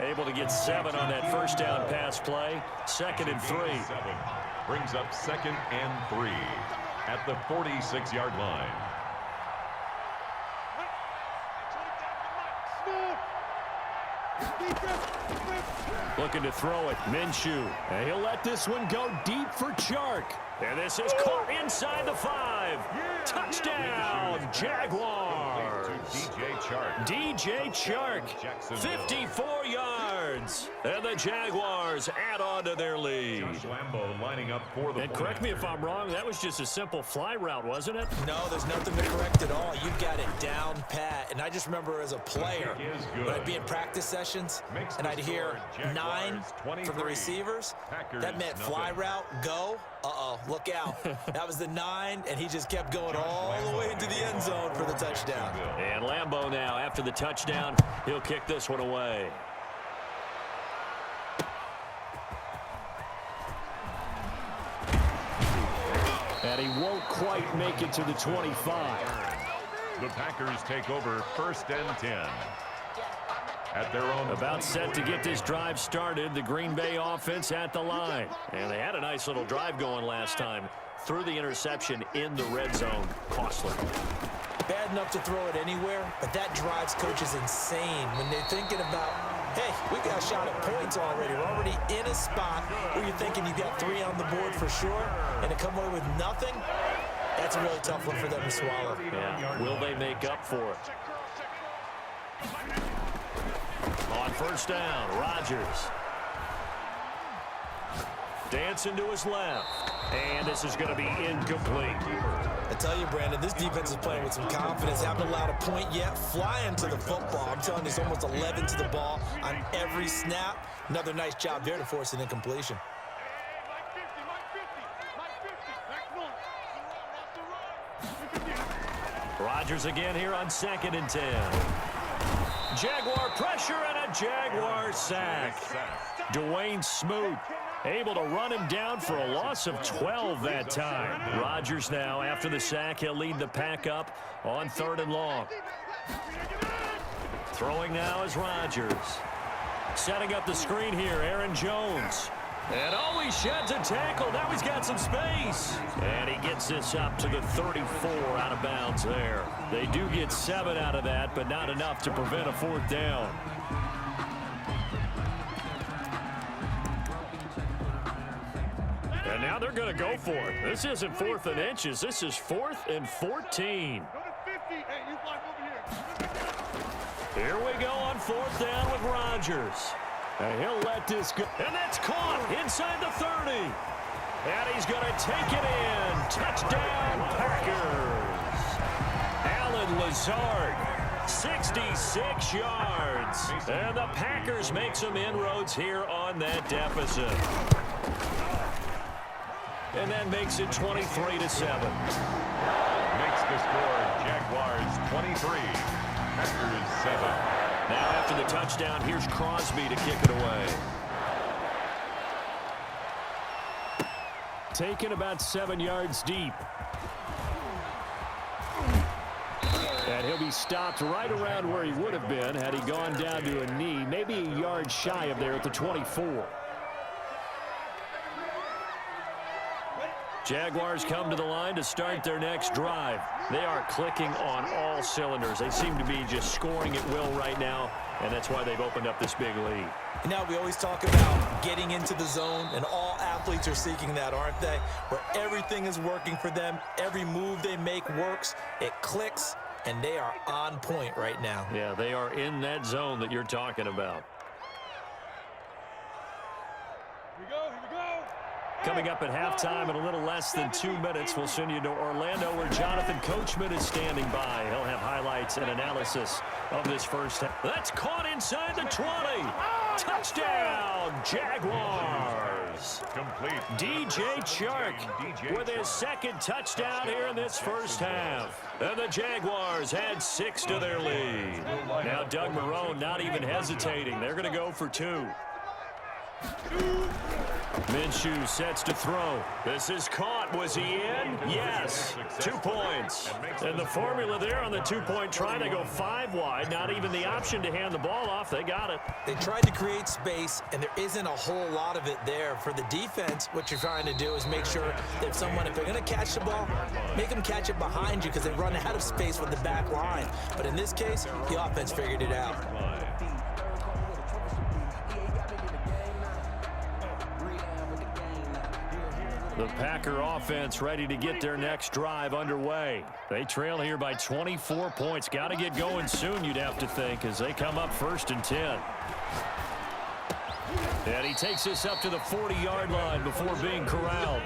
Able to get 7 on that first down pass play. 2nd and 3. Brings up 2nd and 3 at the 46-yard line. Looking to throw it. Minshew. And he'll let this one go deep for Chark. And this is caught inside the 5. Touchdown, Jaguars. DJ Chark, 54 yards. And the Jaguars add on to their lead. Lining up for the and correct me if I'm wrong, that was just a simple fly route, wasn't it? No, there's nothing to correct at all. You've got it down pat. And I just remember as a player, when I'd be in practice sessions, and I'd hear 9 from the receivers, that meant fly route, go. Look out. That was the 9, and he just kept going all the way into the end zone for the touchdown. And Lambeau now, after the touchdown, he'll kick this one away. And he won't quite make it to the 25. The Packers take over 1st and 10. At their own. About set to get this drive started. The Green Bay offense at the line. And they had a nice little drive going last time. Threw the interception in the red zone. Costly. Bad enough to throw it anywhere, but that drives coaches insane when they're thinking about, hey, we got a shot at points already. We're already in a spot where you're thinking you got 3 on the board for sure, and to come away with nothing, that's a really tough one for them to swallow. Yeah. Will they make up for it? On 1st down, Rodgers. Dancing to his left. And this is going to be incomplete. I tell you, Brandon, this defense is playing with some confidence. Haven't allowed a point yet. Flying to the football. I'm telling you, it's almost 11 to the ball on every snap. Another nice job there to force an incompletion. Rodgers again here on 2nd and 10. Jaguar pressure and a Jaguar sack. Dwayne Smoot able to run him down for a loss of 12 that time. Rodgers now, after the sack, he'll lead the pack up on 3rd and long. Throwing now is Rodgers. Setting up the screen here, Aaron Jones. And he sheds a tackle. Now he's got some space. And he gets this up to the 34 out of bounds there. They do get 7 out of that, but not enough to prevent a 4th down. And now they're going to go for it. This isn't 4th and inches. This is 4th and 14. Here we go on 4th down with Rodgers. And he'll let this go. And that's caught inside the 30. And he's going to take it in. Touchdown, Packers. Alan Lazard, 66 yards. And the Packers make some inroads here on that deficit. And that makes it 23-7. Makes the score Jaguars 23, Packers 7. Now after the touchdown, here's Crosby to kick it away. Taken about 7 yards deep. And he'll be stopped right around where he would have been had he gone down to a knee, maybe a yard shy of there at the 24. Jaguars come to the line to start their next drive. They are clicking on all cylinders. They seem to be just scoring at will right now, and that's why they've opened up this big lead. Now we always talk about getting into the zone, and all athletes are seeking that, aren't they? Where everything is working for them, every move they make works, it clicks, and they are on point right now. Yeah, they are in that zone that you're talking about. Here we go, here we go. Coming up at halftime in a little less than 2 minutes, we'll send you to Orlando where Jonathan Coachman is standing by. He'll have highlights and analysis of this first half. That's caught inside the 20. Touchdown, Jaguars. Complete. DJ Chark with his 2nd touchdown here in this first half. And the Jaguars add 6 to their lead. Now Doug Marrone not even hesitating. They're going to go for 2. Minshew sets to throw. This is caught. Was he in? Yes. 2 points. And the formula there on the two-point try, they go 5 wide. Not even the option to hand the ball off. They got it. They tried to create space, and there isn't a whole lot of it there. For the defense, what you're trying to do is make sure that if they're going to catch the ball, make them catch it behind you because they run out of space with the back line. But in this case, the offense figured it out. The Packer offense ready to get their next drive underway. They trail here by 24 points. Got to get going soon, you'd have to think, as they come up 1st and 10. And he takes this up to the 40-yard line before being corralled.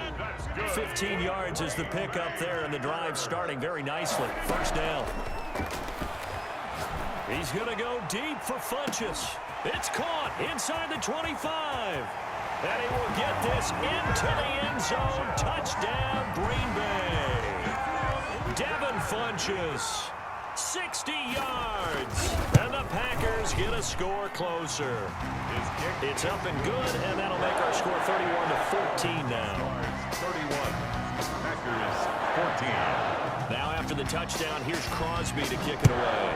15 yards is the pickup there, and the drive starting very nicely. 1st down. He's going to go deep for Funchess. It's caught inside the 25. And he will get this into the end zone. Touchdown, Green Bay. Devin Funchess, 60 yards. And the Packers get a score closer. It's up and good, and that'll make our score 31-14 now. 31. Packers 14. Now after the touchdown, here's Crosby to kick it away.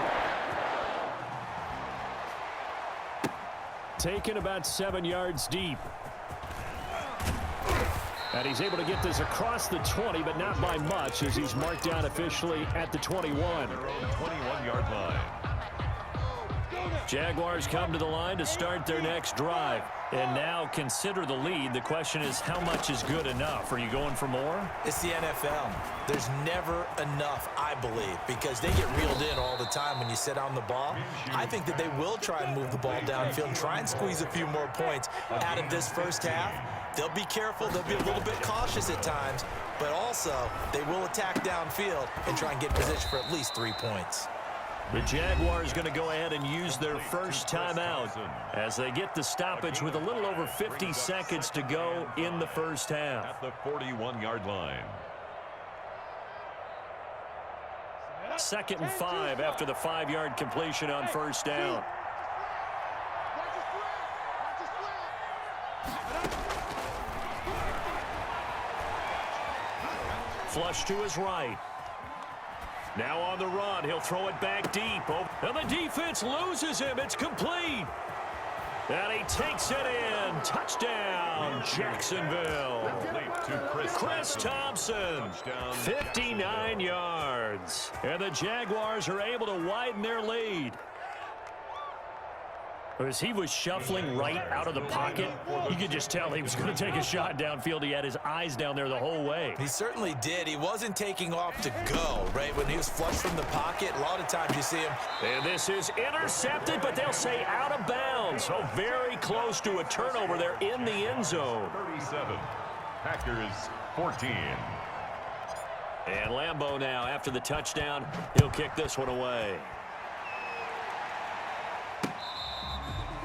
Taken about 7 yards deep. And he's able to get this across the 20, but not by much, as he's marked down officially at the 21. 21-yard line. Jaguars come to the line to start their next drive. And now consider the lead. The question is, how much is good enough? Are you going for more? It's the NFL. There's never enough, I believe, because they get reeled in all the time when you sit on the ball. I think that they will try and move the ball downfield and try and squeeze a few more points out of this first half. They'll be careful. They'll be a little bit cautious at times, but also they will attack downfield and try and get position for at least 3 points. The Jaguars going to go ahead and use their first timeout as they get the stoppage with a little over 50 seconds to go in the first half. At the 41-yard line. 2nd and 5 after the 5-yard completion on 1st down. Flush to his right. Now on the run, he'll throw it back deep. And the defense loses him. It's complete. And he takes it in. Touchdown, Jacksonville. Chris Thompson, 59 yards. And the Jaguars are able to widen their lead. As he was shuffling right out of the pocket, you could just tell he was going to take a shot downfield. He had his eyes down there the whole way. He certainly did. He wasn't taking off to go, right? When he was flushed from the pocket, a lot of times you see him. And this is intercepted, but they'll say out of bounds. So very close to a turnover there in the end zone. 37. Packers 14. And Lambeau now, after the touchdown, he'll kick this one away.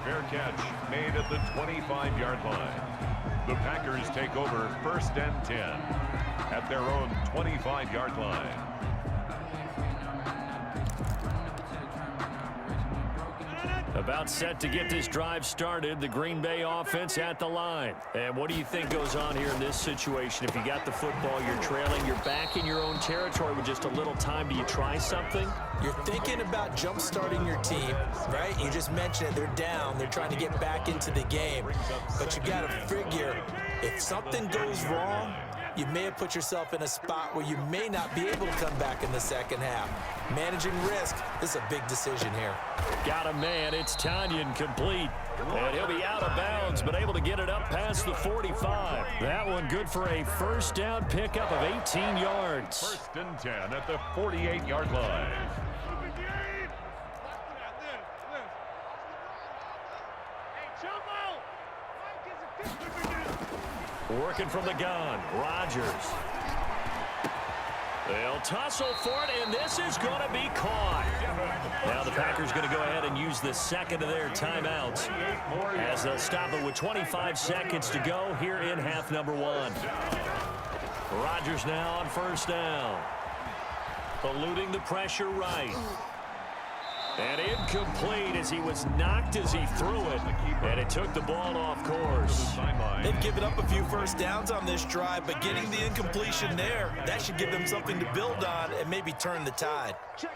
Fair catch made at the 25-yard line. The Packers take over 1st and 10 at their own 25-yard line. About set to get this drive started, the Green Bay offense at the line. And what do you think goes on here in this situation? If you got the football, you're trailing, you're back in your own territory with just a little time. Do you try something? You're thinking about jump-starting your team, right? You just mentioned it. They're down. They're trying to get back into the game. But you got to figure, if something goes wrong, you may have put yourself in a spot where you may not be able to come back in the second half. Managing risk, this is a big decision here. Got a man. It's Tanyan complete. And he'll be out of bounds, but able to get it up past the 45. That one good for a first down pickup of 18 yards. 1st and 10 at the 48-yard line. Working from the gun, Rodgers. They'll tussle for it, and this is going to be caught. Now the Packers going to go ahead and use the second of their timeouts as they'll stop it with 25 seconds to go here in half number 1. Rodgers now on 1st down. Eluding the pressure right. And incomplete as he was knocked as he threw it. And They took the ball off course. They've given up a few first downs on this drive, but getting the incompletion there, that should give them something to build on and maybe turn the tide. Check.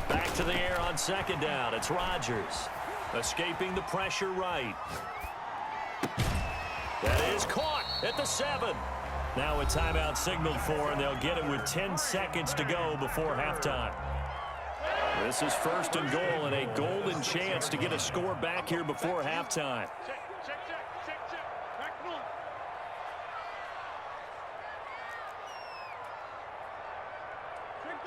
Back to the air on second down. It's Rodgers. Escaping the pressure right. That is caught at the 7. Now a timeout signaled for, and they'll get it with 10 seconds to go before halftime. This is first and goal, and a golden chance to get a score back here before halftime. Check. Back one. Check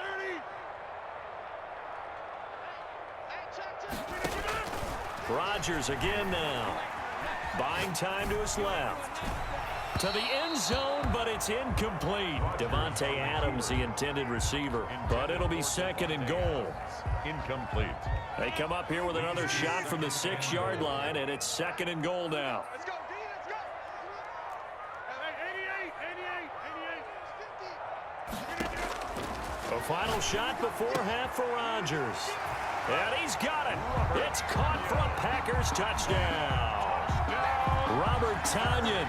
30. Rodgers again now. Buying time to his left. To the end zone, but it's incomplete. Devontae Adams, the intended receiver. But it'll be second and goal. Incomplete. They come up here with another shot from the 6-yard line, and it's second and goal now. Let's go, D, let's go. 88. A final shot before half for Rodgers. And he's got it. It's caught for a Packers touchdown. Robert Tonyan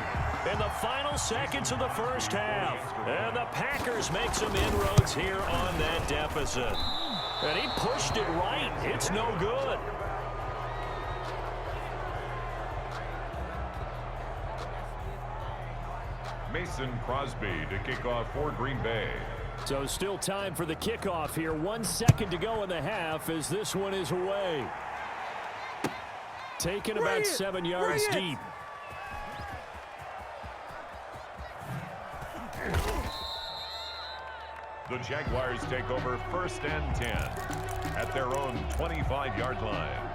in the final seconds of the first half. And the Packers make some inroads here on that deficit. And he pushed it right. It's no good. Mason Crosby to kick off for Green Bay. So still time for the kickoff here. 1 second to go in the half as this one is away. Taken about 7 yards deep. The Jaguars take over first and 10 at their own 25-yard line.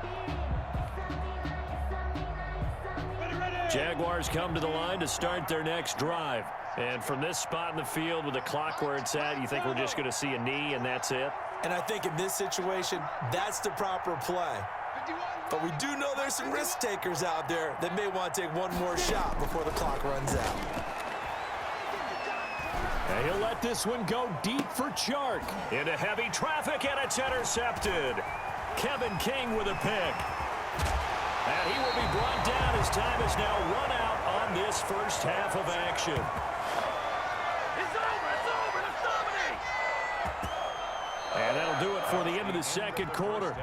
Jaguars come to the line to start their next drive. And from this spot in the field with the clock where it's at, you think we're just going to see a knee and that's it? And I think in this situation, that's the proper play. But we do know there's some risk takers out there that may want to take one more shot before the clock runs out. And he'll let this one go deep for Chark. Into heavy traffic, and it's intercepted. Kevin King with a pick. And he will be brought down as time is now run out on this first half of action. It's over, let's dominate. And that'll do it for the end of the second quarter.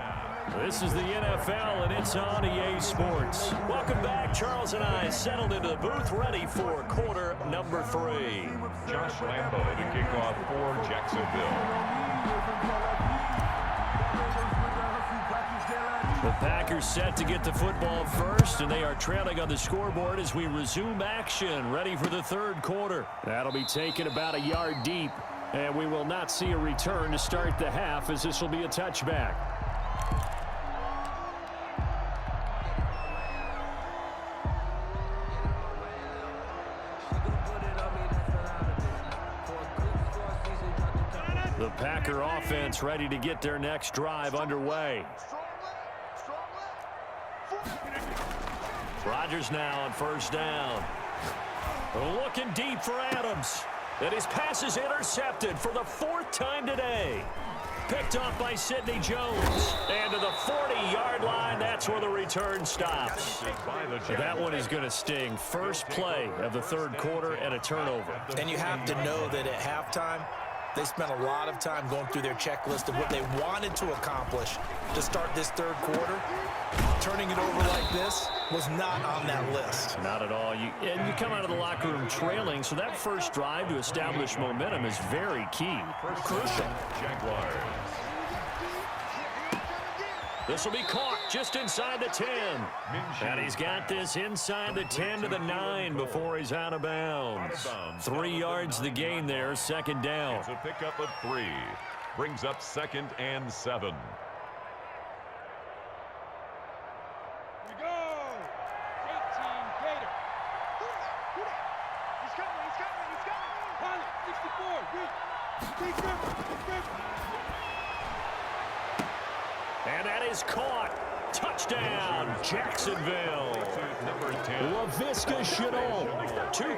This is the NFL, and it's on EA Sports. Welcome back. Charles and I settled into the booth, ready for quarter number 3. Josh Lambo to kick off for Jacksonville. The Packers set to get the football first, and they are trailing on the scoreboard as we resume action, ready for the third quarter. That'll be taken about a yard deep, and we will not see a return to start the half as this will be a touchback. The Packer offense ready to get their next drive underway. Rodgers now on first down. Looking deep for Adams. And his pass is intercepted for the 4th time today. Picked off by Sidney Jones. And to the 40-yard line, that's where the return stops. That one is going to sting. First play of the third quarter and a turnover. And you have to know that at halftime, they spent a lot of time going through their checklist of what they wanted to accomplish to start this third quarter. Turning it over like this was not on that list. Not at all. You come out of the locker room trailing, so that first drive to establish momentum is very key. Crucial. Jaguars. This will be caught just inside the 10. And he's got this inside the 10 to the 9 before he's out of bounds. 3 yards the gain there, second down. It's a pickup of 3. Brings up 2nd and 7. Here we go. 18 Gator. He's coming. Pilot, 64. Big Griffin. And that is caught. Touchdown, Jacksonville. Number 10. LaVisca Chenault. 2